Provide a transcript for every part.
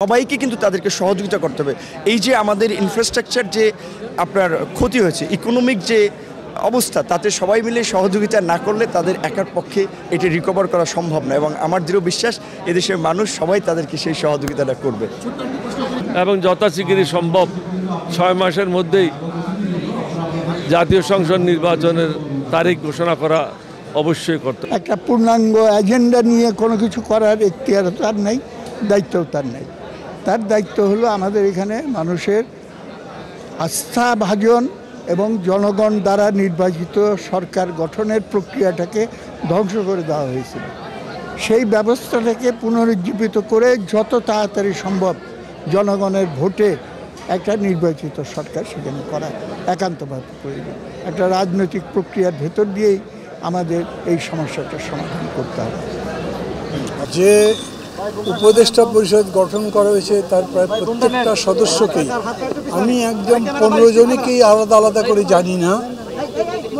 সবাইকে কিন্তু তাদেরকে সহযোগিতা করতে হবে। এই যে আমাদের ইনফ্রাস্ট্রাকচার যে আপনার ক্ষতি হয়েছে, ইকোনমিক যে অবস্থা, তাতে সবাই মিলে সহযোগিতা না করলে তাদের একার পক্ষে এটি রিকভার করা সম্ভব না, এবং আমার দৃঢ় বিশ্বাস এদেশের মানুষ সবাই তাদেরকে সেই সহযোগিতাটা করবে এবং যথাশীঘ্রই সম্ভব 6 মাসের মধ্যেই জাতীয় সংসদ নির্বাচনের তারিখ ঘোষণা করা অবশ্যই করতে। একটা পূর্ণাঙ্গ এজেন্ডা নিয়ে কোনো কিছু করার এখতিয়ার তার নেই, দায়িত্বও তার নেই। তার দায়িত্ব হলো আমাদের এখানে মানুষের আস্থাভাজন এবং জনগণ দ্বারা নির্বাচিত সরকার গঠনের প্রক্রিয়াটাকে ধ্বংস করে দেওয়া হয়েছিল। সেই ব্যবস্থাটাকে পুনরুজ্জীবিত করে যত তাড়াতাড়ি সম্ভব জনগণের ভোটে একটা নির্বাচিত সরকার সেখানে করা একান্তভাবে প্রয়োজন। একটা রাজনৈতিক প্রক্রিয়ার ভেতর দিয়েই আমাদের এই সমস্যাটার সমাধান করতে হবে। যে উপদেষ্টা পরিষদ গঠন করা হয়েছে তার প্রায় প্রত্যেকটা সদস্যকেই আমি একদম 15 জনকেই আলাদা আলাদা করে জানি না,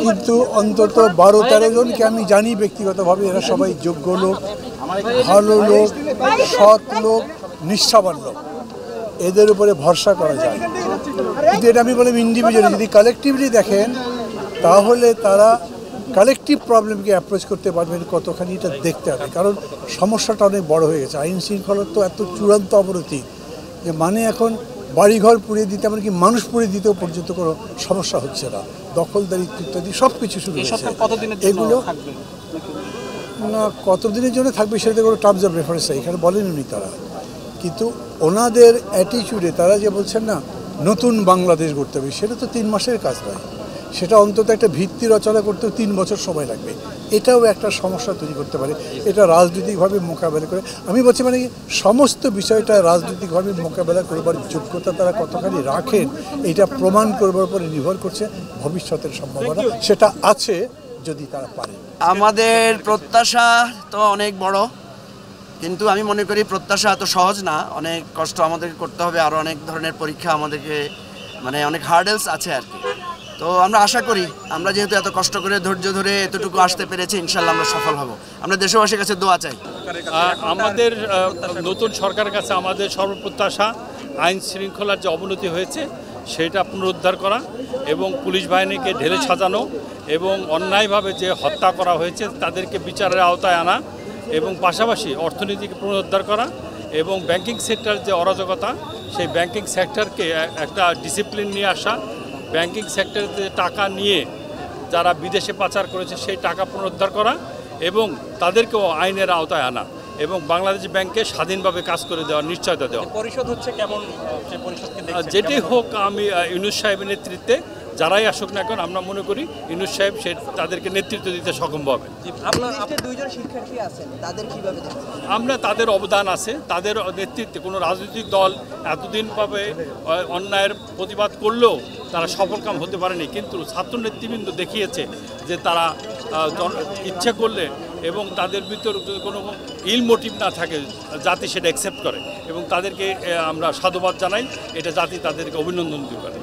কিন্তু অন্তত 12-13 জনকে আমি জানি ব্যক্তিগতভাবে। এরা সবাই যোগ্য লোক, ভালো লোক, সৎ লোক, নিষ্ঠাবান লোক, এদের উপরে ভরসা করা যায়। কিন্তু এটা আমি বললাম ইন্ডিভিজুয়ালি, যদি কালেকটিভলি দেখেন তাহলে তারা কালেকটিভ প্রবলেমকে অ্যাপ্রোচ করতে পারবেন কতখানি, এটা দেখতে হবে। কারণ সমস্যাটা অনেক বড় হয়ে গেছে। আইন শৃঙ্খলার তো এত চূড়ান্ত অবনতি যে মানে এখন বাড়িঘর পুড়িয়ে দিতে, এমনকি মানুষ পুড়িয়ে দিতেও পর্যন্ত কোনো সমস্যা হচ্ছে না। দখলদারিত্ব ইত্যাদি সব কিছু শুরু হয়েছে। এগুলো না কতদিনের জন্য থাকবে সেটা কোনো টার্মস অফ রেফারেন্স এখানে বলেননি তারা, কিন্তু ওনাদের অ্যাটিচিউডে তারা যে বলছেন না নতুন বাংলাদেশ গড়তে হবে, সেটা তো 3 মাসের কাজ নয়। সেটা অন্তত একটা ভিত্তি রচনা করতেও 3 বছর সময় লাগবে। এটাও একটা সমস্যা তৈরি করতে পারে। এটা রাজনৈতিকভাবে মোকাবেলা করে, আমি বলছি মানে সমস্ত বিষয়টা রাজনৈতিকভাবে মোকাবেলা করবার যোগ্যতা তারা কতখানি রাখেন এটা প্রমাণ করবার উপরে নির্ভর করছে ভবিষ্যতের সম্ভাবনা। সেটা আছে যদি তারা পারে। আমাদের প্রত্যাশা তো অনেক বড়, কিন্তু আমি মনে করি প্রত্যাশা এত সহজ না। অনেক কষ্ট আমাদেরকে করতে হবে, আরও অনেক ধরনের পরীক্ষা আমাদেরকে, মানে অনেক হার্ডেলস আছে আর কি। তো আমরা আশা করি আমরা যেহেতু এত কষ্ট করে ধৈর্য ধরে এতটুকু আসতে পেরেছি, ইনশাল্লাহ আমরা সফল হব। আমরা দেশবাসীর কাছে দোয়া চাই। আমাদের নতুন সরকারের কাছে আমাদের সর্বপ্রত্যাশা আইন শৃঙ্খলার যে অবনতি হয়েছে সেটা পুনরুদ্ধার করা, এবং পুলিশ বাহিনীকে ঢেলে সাজানো, এবং অন্যায়ভাবে যে হত্যা করা হয়েছে তাদেরকে বিচারের আওতায় আনা, এবং পাশাপাশি অর্থনীতিকে পুনরুদ্ধার করা, এবং ব্যাংকিং সেক্টর যে অরাজকতা সেই ব্যাংকিং সেক্টরকে একটা ডিসিপ্লিন নিয়ে আসা, ব্যাংকিং সেক্টরে টাকা নিয়ে যারা বিদেশে পাচার করেছে সেই টাকা পুনরুদ্ধার করা, এবং তাদেরকেও আইনের আওতায় আনা, এবং বাংলাদেশ ব্যাংকে স্বাধীনভাবে কাজ করে দেওয়ার নিশ্চয়তা দেওয়া। পরিষদ হচ্ছে কেমন, যেটি হোক, আমি ইউনূস সাহেবের নেতৃত্বে যারাই আসুক না এখন, আমরা মনে করি ইউনূস সাহেব সে তাদেরকে নেতৃত্ব দিতে সক্ষম হবে। আমরা তাদের অবদান আছে, তাদের নেতৃত্বে কোনো রাজনৈতিক দল এতদিন ভাবে অন্যায়ের প্রতিবাদ করলেও তারা সফলকাম হতে পারেনি, কিন্তু ছাত্র নেতৃবৃন্দ দেখিয়েছে যে তারা ইচ্ছে করলে এবং তাদের ভিতরে যদি কোনো ইল মোটিভ না থাকে জাতি সেটা অ্যাকসেপ্ট করে, এবং তাদেরকে আমরা সাধুবাদ জানাই। এটা জাতি তাদেরকে অভিনন্দন দিতে পারে।